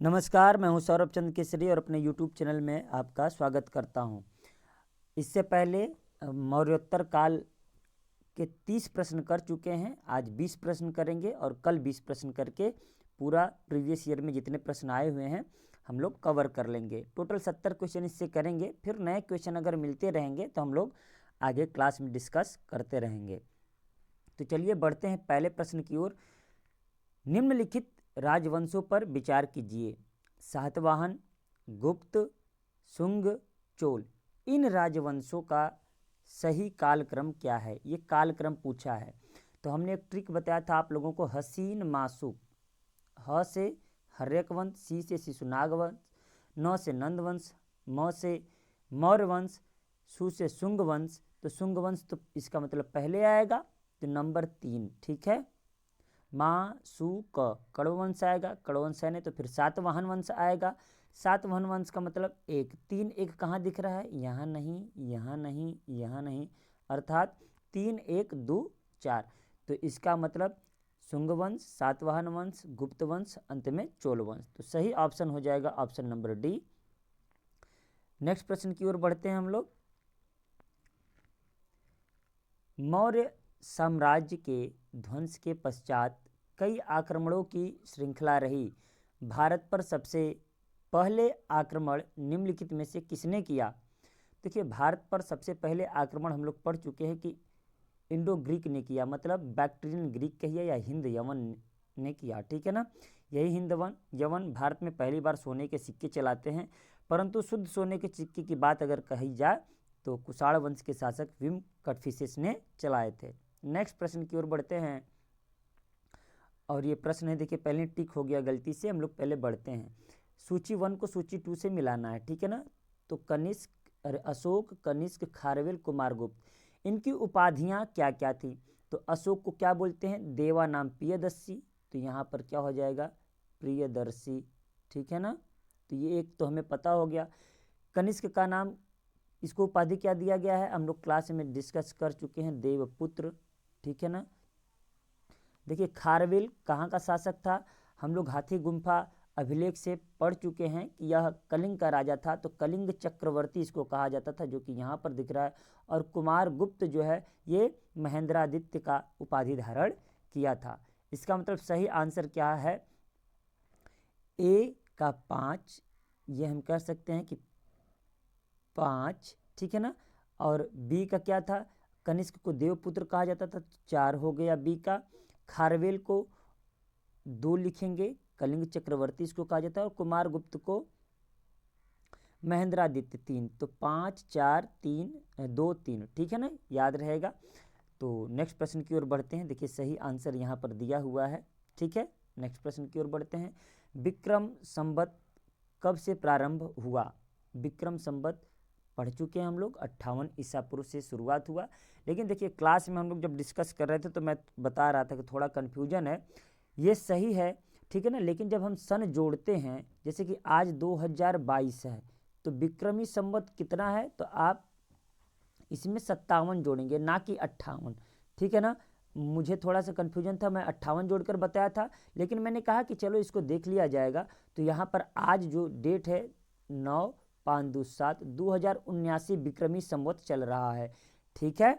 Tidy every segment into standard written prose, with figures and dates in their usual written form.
नमस्कार, मैं हूं सौरभ चंद्र केसरी और अपने यूट्यूब चैनल में आपका स्वागत करता हूं। इससे पहले मौर्योत्तर काल के 30 प्रश्न कर चुके हैं। आज 20 प्रश्न करेंगे और कल 20 प्रश्न करके पूरा प्रीवियस ईयर में जितने प्रश्न आए हुए हैं हम लोग कवर कर लेंगे। टोटल 70 क्वेश्चन इससे करेंगे। फिर नए क्वेश्चन अगर मिलते रहेंगे तो हम लोग आगे क्लास में डिस्कस करते रहेंगे। तो चलिए बढ़ते हैं पहले प्रश्न की ओर। निम्नलिखित राजवंशों पर विचार कीजिए। सातवाहन, गुप्त, शुंग, चोल। इन राजवंशों का सही कालक्रम क्या है? ये कालक्रम पूछा है। तो हमने एक ट्रिक बताया था आप लोगों को, हसीन मासुक। ह से हर्यक वंश, सी से शिशुनाग वंश, न से नंद वंश, म से मौर्य वंश, सु से शुंग वंश। तो शुंग वंश तो इसका मतलब पहले आएगा, तो नंबर 3 ठीक है। माँ सु क कड़व वंश आएगा, कड़व वंश है नहीं तो फिर सातवाहन वंश आएगा। सातवाहन वंश का मतलब 1, 3 1 कहाँ दिख रहा है? यहाँ नहीं, यहाँ नहीं, यहाँ नहीं, अर्थात 3 1 2 4। तो इसका मतलब शुंग वंश, सातवाहन वंश, गुप्त वंश, अंत में चोल वंश। तो सही ऑप्शन हो जाएगा ऑप्शन नंबर डी। नेक्स्ट प्रश्न की ओर बढ़ते हैं हम लोग। मौर्य साम्राज्य के ध्वंस के पश्चात कई आक्रमणों की श्रृंखला रही। भारत पर सबसे पहले आक्रमण निम्नलिखित में से किसने किया? देखिए, भारत पर सबसे पहले आक्रमण हम लोग पढ़ चुके हैं कि इंडो ग्रीक ने किया, मतलब बैक्ट्रियन ग्रीक कहिए या हिंद यवन ने किया, ठीक है ना। यही हिंद यवन भारत में पहली बार सोने के सिक्के चलाते हैं। परंतु शुद्ध सोने के सिक्के की बात अगर कही जाए तो कुषाण वंश के शासक विम कटफिसेस ने चलाए थे। नेक्स्ट प्रश्न की ओर बढ़ते हैं और ये प्रश्न है, देखिए पहले टिक हो गया गलती से, हम लोग पहले बढ़ते हैं। सूची 1 को सूची 2 से मिलाना है, ठीक है ना। तो कनिष्क, अशोक, कनिष्क, खारवेल, कुमारगुप्त, इनकी उपाधियां क्या क्या थी? तो अशोक को क्या बोलते हैं? देवा नाम प्रियदर्शी। तो यहाँ पर क्या हो जाएगा? प्रियदर्शी, ठीक है ना। तो ये एक तो हमें पता हो गया। कनिष्क का नाम, इसको उपाधि क्या दिया गया है? हम लोग क्लास में डिस्कस कर चुके हैं, देवपुत्र, ठीक है ना। देखिए, खारवेल कहाँ का शासक था? हम लोग हाथी गुम्फा अभिलेख से पढ़ चुके हैं कि यह कलिंग का राजा था, तो कलिंग चक्रवर्ती इसको कहा जाता था, जो कि यहाँ पर दिख रहा है। और कुमार गुप्त जो है ये महेंद्रादित्य का उपाधि धारण किया था। इसका मतलब सही आंसर क्या है? ए का 5, ये हम कह सकते हैं कि 5, ठीक है ना। और बी का क्या था? कनिष्क को देवपुत्र कहा जाता था, 4 हो गया बी का। खारवेल को 2 लिखेंगे, कलिंग चक्रवर्ती इसको कहा जाता है, और कुमार गुप्त को महेंद्रादित्य 3। तो 5 4 3 2 3, ठीक है ना, याद रहेगा। तो नेक्स्ट प्रश्न की ओर बढ़ते हैं। देखिए सही आंसर यहाँ पर दिया हुआ है, ठीक है। नेक्स्ट प्रश्न की ओर बढ़ते हैं। विक्रम संवत कब से प्रारंभ हुआ? विक्रम संवत पढ़ चुके हैं हम लोग, 58 ईसा पूर्व से शुरुआत हुआ। लेकिन देखिए क्लास में हम लोग जब डिस्कस कर रहे थे तो मैं बता रहा था कि थोड़ा कन्फ्यूजन है। ये सही है, ठीक है ना, लेकिन जब हम सन जोड़ते हैं, जैसे कि आज 2022 है, तो विक्रमी संवत कितना है? तो आप इसमें 57 जोड़ेंगे, ना कि 58, ठीक है ना। मुझे थोड़ा सा कन्फ्यूजन था, मैं 58 जोड़कर बताया था, लेकिन मैंने कहा कि चलो इसको देख लिया जाएगा। तो यहाँ पर आज जो डेट है 9/5/7 2079 विक्रमी संवत चल रहा है, ठीक है।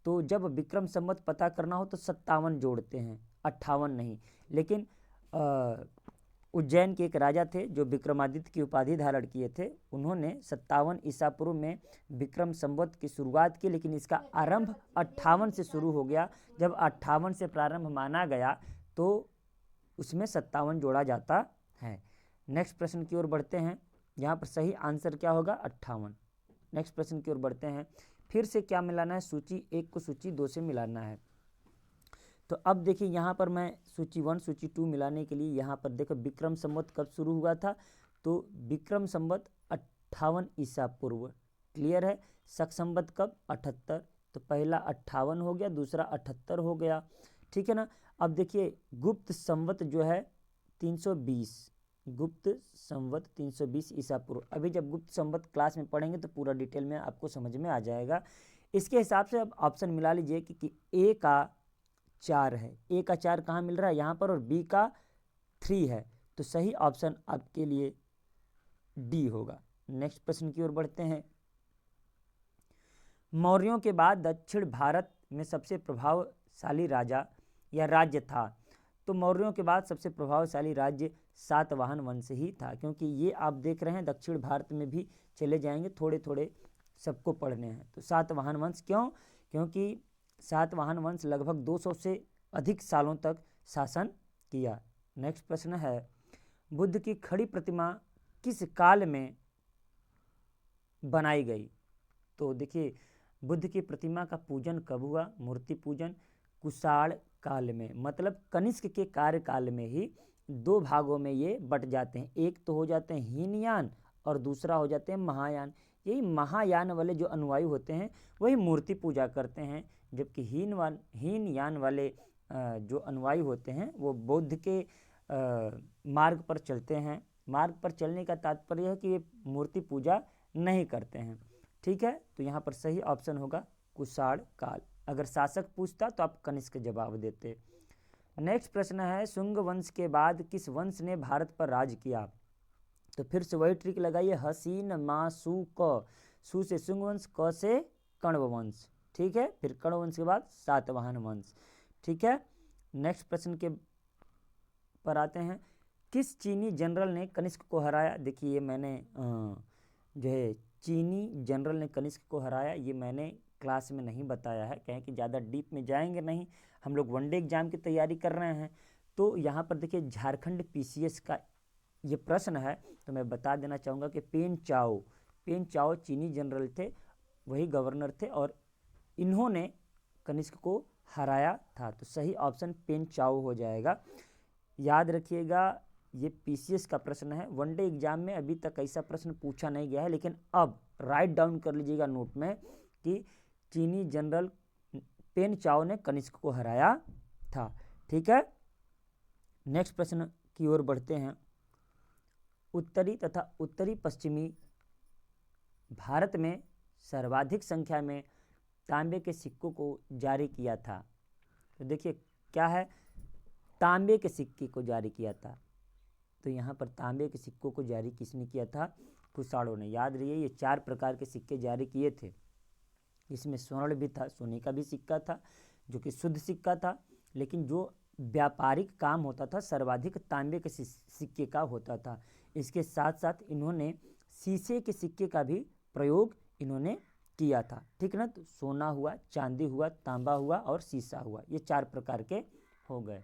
तो जब विक्रम संवत पता करना हो तो 57 जोड़ते हैं, 58 नहीं। लेकिन उज्जैन के एक राजा थे जो विक्रमादित्य की उपाधि धारण किए थे, उन्होंने 57 ईसा पूर्व में विक्रम संवत की शुरुआत की, लेकिन इसका आरंभ 58 से शुरू हो गया। जब 58 से प्रारंभ माना गया तो उसमें 57 जोड़ा जाता है। नेक्स्ट प्रश्न की ओर बढ़ते हैं। यहाँ पर सही आंसर क्या होगा? 58। नेक्स्ट प्रश्न की ओर बढ़ते हैं। फिर से क्या मिलाना है? सूची 1 को सूची 2 से मिलाना है। तो अब देखिए यहाँ पर मैं सूची 1 सूची 2 मिलाने के लिए यहाँ पर देखो विक्रम संवत कब शुरू हुआ था? तो विक्रम संवत 58 ईसा पूर्व, क्लियर है। शक संवत कब? 78। तो पहला 58 हो गया, दूसरा 78 हो गया, ठीक है ना। अब देखिए गुप्त संवत जो है 320, गुप्त संवत 320 ईसा पूर्व। अभी जब गुप्त संवत क्लास में पढ़ेंगे तो पूरा डिटेल में आपको समझ में आ जाएगा। इसके हिसाब से अब ऑप्शन मिला लीजिए कि ए का 4 है, ए का 4 कहाँ मिल रहा है? यहाँ पर, और बी का 3 है। तो सही ऑप्शन आपके लिए डी होगा। नेक्स्ट प्रश्न की ओर बढ़ते हैं। मौर्यों के बाद दक्षिण भारत में सबसे प्रभावशाली राजा या राज्य था। तो मौर्यों के बाद सबसे प्रभावशाली राज्य सातवाहन वंश ही था, क्योंकि ये आप देख रहे हैं दक्षिण भारत में भी चले जाएंगे, थोड़े थोड़े सबको पढ़ने हैं। तो सातवाहन वंश क्यों? क्योंकि सातवाहन वंश लगभग 200 से अधिक सालों तक शासन किया। नेक्स्ट प्रश्न है, बुद्ध की खड़ी प्रतिमा किस काल में बनाई गई? तो देखिए, बुद्ध की प्रतिमा का पूजन कब हुआ? मूर्ति पूजन कुषाण काल में, मतलब कनिष्क के कार्यकाल में ही दो भागों में ये बट जाते हैं। एक तो हो जाते हैं हीनयान और दूसरा हो जाते हैं महायान। यही महायान वाले जो अनुयायी होते हैं वही मूर्ति पूजा करते हैं, जबकि हीनयान वाले जो अनुयायी होते हैं वो बौद्ध के मार्ग पर चलते हैं। मार्ग पर चलने का तात्पर्य है कि ये मूर्ति पूजा नहीं करते हैं। ठीक है, तो यहाँ पर सही ऑप्शन होगा कुषाण काल। अगर शासक पूछता तो आप कनिष्क जवाब देते। नेक्स्ट प्रश्न है, शुंग वंश के बाद किस वंश ने भारत पर राज किया? तो फिर से वही ट्रिक लगाइए, हसीन मा सु क, सु से शुंग वंश, क से कण्व वंश। ठीक है, फिर कण्व वंश के बाद सातवाहन वंश। ठीक है, नेक्स्ट प्रश्न के पर आते हैं, किस चीनी जनरल ने कनिष्क को हराया? देखिए, मैंने जो है चीनी जनरल ने कनिष्क को हराया, ये मैंने क्लास में नहीं बताया है, कहें कि ज़्यादा डीप में जाएंगे नहीं, हम लोग वनडे एग्जाम की तैयारी कर रहे हैं। तो यहाँ पर देखिए झारखंड पीसीएस का ये प्रश्न है, तो मैं बता देना चाहूँगा कि पेन चाओ चीनी जनरल थे, वही गवर्नर थे और इन्होंने कनिष्क को हराया था। तो सही ऑप्शन पेन चाओ हो जाएगा। याद रखिएगा, ये पीसीएस का प्रश्न है, वनडे एग्जाम में अभी तक ऐसा प्रश्न पूछा नहीं गया है, लेकिन अब राइट डाउन कर लीजिएगा नोट में कि चीनी जनरल पेन चाओ ने कनिष्क को हराया था। ठीक है, नेक्स्ट प्रश्न की ओर बढ़ते हैं। उत्तरी तथा उत्तरी पश्चिमी भारत में सर्वाधिक संख्या में तांबे के सिक्कों को जारी किया था। तो देखिए क्या है, तांबे के सिक्के को जारी किया था। तो यहाँ पर तांबे के सिक्कों को जारी किसने किया था? कुषाणों ने। याद रहिए, ये 4 प्रकार के सिक्के जारी किए थे। इसमें स्वर्ण भी था, सोने का भी सिक्का था जो कि शुद्ध सिक्का था, लेकिन जो व्यापारिक काम होता था सर्वाधिक तांबे के सिक्के का होता था। इसके साथ साथ इन्होंने शीशे के सिक्के का भी प्रयोग इन्होंने किया था। ठीक ना, तो सोना हुआ, चांदी हुआ, तांबा हुआ और शीशा हुआ, ये 4 प्रकार के हो गए।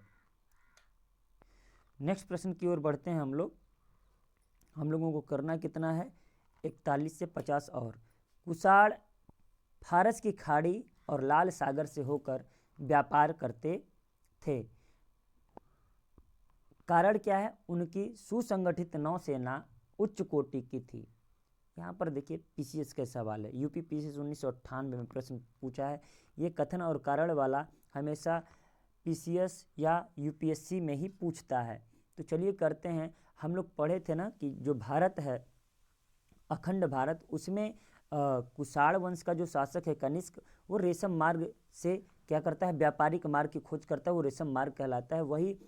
नेक्स्ट प्रश्न की ओर बढ़ते हैं हम लोगों को करना कितना है? 41 से 50 और। कुषाण फारस की खाड़ी और लाल सागर से होकर व्यापार करते थे। कारण क्या है? उनकी सुसंगठित नौसेना उच्च कोटि की थी। यहाँ पर देखिए पीसीएस का सवाल है, यूपी पीसीएस 1998 में प्रश्न पूछा है। ये कथन और कारण वाला हमेशा पीसीएस या यूपीएससी में ही पूछता है। तो चलिए करते हैं। हम लोग पढ़े थे ना कि जो भारत है अखंड भारत, उसमें कुषाण वंश का जो शासक है कनिष्क, वो रेशम मार्ग से क्या करता है? व्यापारिक मार्ग की खोज करता है, वो रेशम मार्ग कहलाता है। वही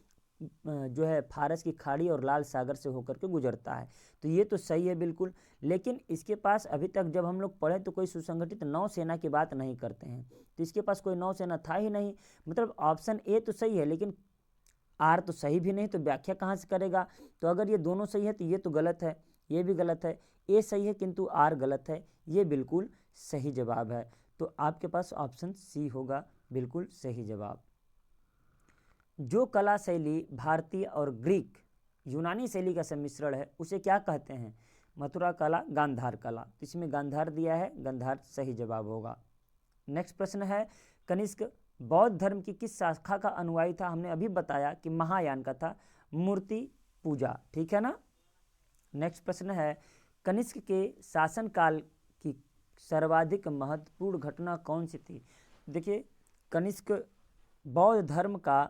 जो है फारस की खाड़ी और लाल सागर से होकर के गुजरता है। तो ये तो सही है बिल्कुल, लेकिन इसके पास अभी तक जब हम लोग पढ़े तो कोई सुसंगठित नौसेना की बात नहीं करते हैं, तो इसके पास कोई नौसेना था ही नहीं। मतलब ऑप्शन ए तो सही है, लेकिन आर तो सही भी नहीं, तो व्याख्या कहाँ से करेगा? तो अगर ये दोनों सही है तो ये तो गलत है, ये भी गलत है, ए सही है किंतु आर गलत है, ये बिल्कुल सही जवाब है। तो आपके पास ऑप्शन सी होगा बिल्कुल सही जवाब। जो कला शैली भारतीय और ग्रीक यूनानी शैली का सम्मिश्रण है उसे क्या कहते हैं? मथुरा कला, गांधार कला। तो इसमें गांधार दिया है, गांधार सही जवाब होगा। नेक्स्ट प्रश्न है, कनिष्क बौद्ध धर्म की किस शाखा का अनुयायी था? हमने अभी बताया कि महायान का था, मूर्ति पूजा। ठीक है ना। नेक्स्ट प्रश्न है, कनिष्क के शासनकाल की सर्वाधिक महत्वपूर्ण घटना कौन सी थी? देखिए, कनिष्क बौद्ध धर्म का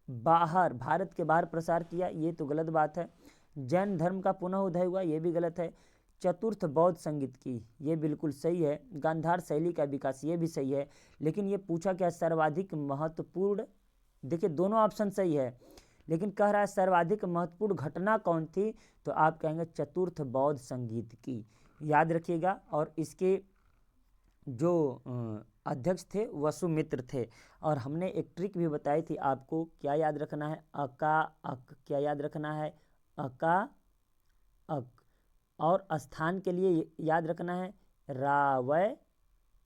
भारत के बाहर प्रसार किया, ये तो गलत बात है। जैन धर्म का पुनः उदय हुआ, ये भी गलत है। चतुर्थ बौद्ध संगीत की, ये बिल्कुल सही है। गांधार शैली का विकास, ये भी सही है। लेकिन ये पूछा क्या? सर्वाधिक महत्वपूर्ण। देखिए दोनों ऑप्शन सही है, लेकिन कह रहा है सर्वाधिक महत्वपूर्ण घटना कौन थी, तो आप कहेंगे चतुर्थ बौद्ध संगीत की, याद रखिएगा। और इसके जो अध्यक्ष थे वसुमित्र थे। और हमने एक ट्रिक भी बताई थी आपको, क्या याद रखना है, अका अक, क्या याद रखना है, अका अक। और स्थान के लिए याद रखना है रावय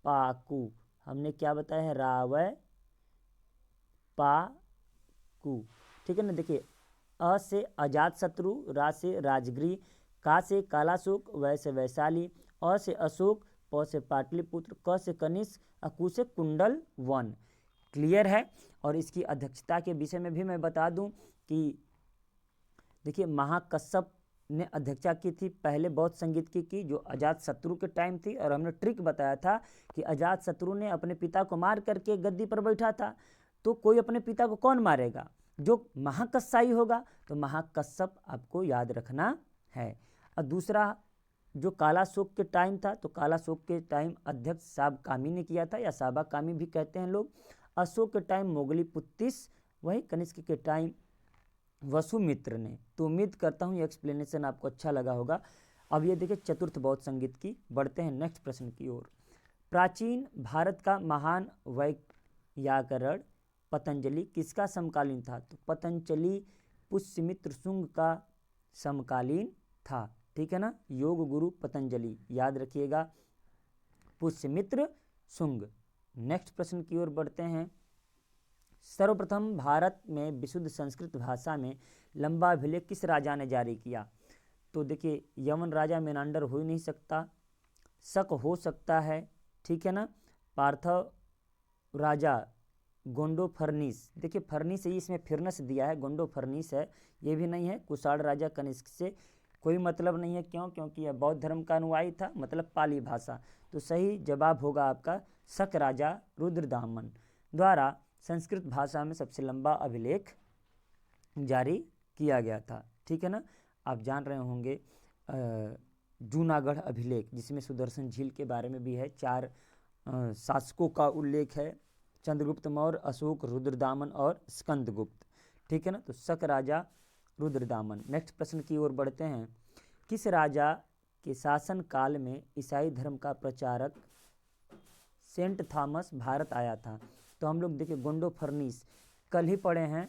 पाकू, हमने क्या बताया है, रावय पाकू, ठीक है ना। देखिए अ से अजात शत्रु, रा से राजगृह, का से कालाशोक, वै से वैशाली, अ से अशोक, प से पाटलिपुत्र, क से कनिष्क, अकु से कुंडल वन। क्लियर है। और इसकी अध्यक्षता के विषय में भी मैं बता दूं कि देखिए महाकश्यप ने अध्यक्षता की थी पहले बौद्ध संगीत की जो अजात शत्रु के टाइम थी। और हमने ट्रिक बताया था कि अजात शत्रु ने अपने पिता को मार करके गद्दी पर बैठा था, तो कोई अपने पिता को कौन मारेगा, जो महाकश्यपी होगा, तो महाकश्यप आपको याद रखना है। और दूसरा जो कालाशोक के टाइम था, तो कालाशोक के टाइम अध्यक्ष साबकामी ने किया था, या साबाकामी भी कहते हैं लोग। अशोक के टाइम मोगलीपुत्तिस, वही कनिष्क के टाइम वसुमित्र ने। तो उम्मीद करता हूँ ये एक्सप्लेनेशन आपको अच्छा लगा होगा। अब ये देखिए चतुर्थ बौद्ध संगीत की, बढ़ते हैं नेक्स्ट प्रश्न की ओर। प्राचीन भारत का महान वैयाकरण पतंजलि किसका समकालीन था, तो पतंजलि पुष्यमित्र शुंग का समकालीन था, ठीक है ना। योग गुरु पतंजलि, याद रखिएगा, पुष्यमित्र शुंग। नेक्स्ट प्रश्न की ओर बढ़ते हैं। सर्वप्रथम भारत में विशुद्ध संस्कृत भाषा में लंबा अभिलेख किस राजा ने जारी किया, तो देखिए यमन राजा मेनांडर हो ही नहीं सकता, शक हो सकता है, ठीक है ना। पार्थव राजा गोंडो फर्निस, देखिए फर्निस है, इसमें फिरनस दिया है, गोंडो फर्निस है, ये भी नहीं है। कुषाण राजा कनिष्क से कोई मतलब नहीं है, क्यों, क्योंकि यह बौद्ध धर्म का अनुयायी था, मतलब पाली भाषा। तो सही जवाब होगा आपका शक राजा रुद्रदामन द्वारा संस्कृत भाषा में सबसे लंबा अभिलेख जारी किया गया था, ठीक है ना। आप जान रहे होंगे जूनागढ़ अभिलेख, जिसमें सुदर्शन झील के बारे में भी है, 4 शासकों का उल्लेख है, चंद्रगुप्त मौर्य, अशोक, रुद्रदामन और स्कंदगुप्त, ठीक है ना। तो शक राजा रुद्रदामन। नेक्स्ट प्रश्न की ओर बढ़ते हैं। किस राजा के शासन काल में ईसाई धर्म का प्रचारक सेंट थॉमस भारत आया था, तो हम लोग देखिए गोंडो फर्निस कल ही पढ़े हैं,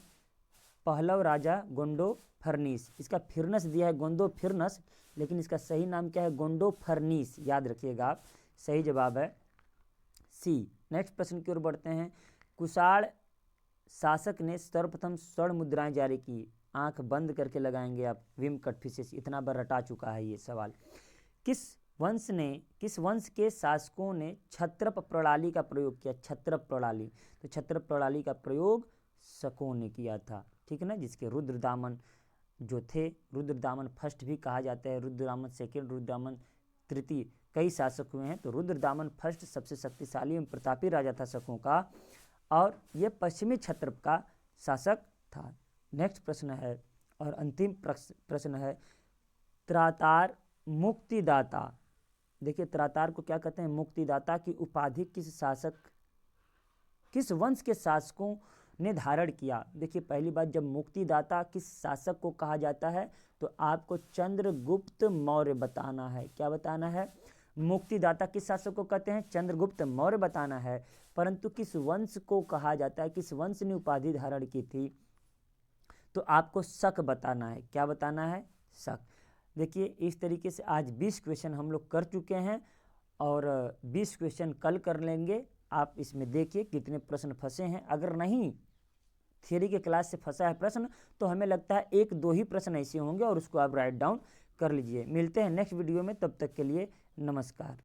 पहलव राजा गोंडो फर्निस, इसका फिरनस दिया है गोंडो फिरनस, लेकिन इसका सही नाम क्या है, गोंडो फर्निस, याद रखिएगा आप, सही जवाब है सी। नेक्स्ट प्रश्न की ओर बढ़ते हैं। कुषाण शासक ने सर्वप्रथम स्वर्ण मुद्राएं जारी की, आंख बंद करके लगाएंगे आप, विम कटफिशेस, इतना बार रटा चुका है ये सवाल। किस वंश के शासकों ने क्षत्रप प्रणाली का प्रयोग किया, क्षत्रप प्रणाली, तो क्षत्रप प्रणाली का प्रयोग शकों ने किया था, ठीक है ना। जिसके रुद्रदामन जो थे, रुद्रदामन फर्स्ट भी कहा जाता है, रुद्रदामन सेकेंड, रुद्रदामन तृतीय, कई शासक हुए हैं, तो रुद्रदामन फर्स्ट सबसे शक्तिशाली एवं प्रतापी राजा था शकों का, और ये पश्चिमी क्षत्रप का शासक था। नेक्स्ट प्रश्न है और अंतिम प्रश्न है, त्रातार मुक्तिदाता, देखिए त्रातार को क्या कहते हैं, मुक्तिदाता की उपाधि किस वंश के शासकों ने धारण किया। देखिए पहली बात, जब मुक्तिदाता किस शासक को कहा जाता है, तो आपको चंद्रगुप्त मौर्य बताना है, क्या बताना है, मुक्तिदाता किस शासक को कहते हैं, चंद्रगुप्त मौर्य बताना है। परंतु किस वंश को कहा जाता है, किस वंश ने उपाधि धारण की थी, तो आपको शक बताना है, क्या बताना है, शक। देखिए इस तरीके से आज 20 क्वेश्चन हम लोग कर चुके हैं, और 20 क्वेश्चन कल कर लेंगे। आप इसमें देखिए कितने प्रश्न फंसे हैं, अगर नहीं थियरी के क्लास से फंसा है प्रश्न, तो हमें लगता है 1-2 ही प्रश्न ऐसे होंगे, और उसको आप राइट डाउन कर लीजिए। मिलते हैं नेक्स्ट वीडियो में, तब तक के लिए नमस्कार।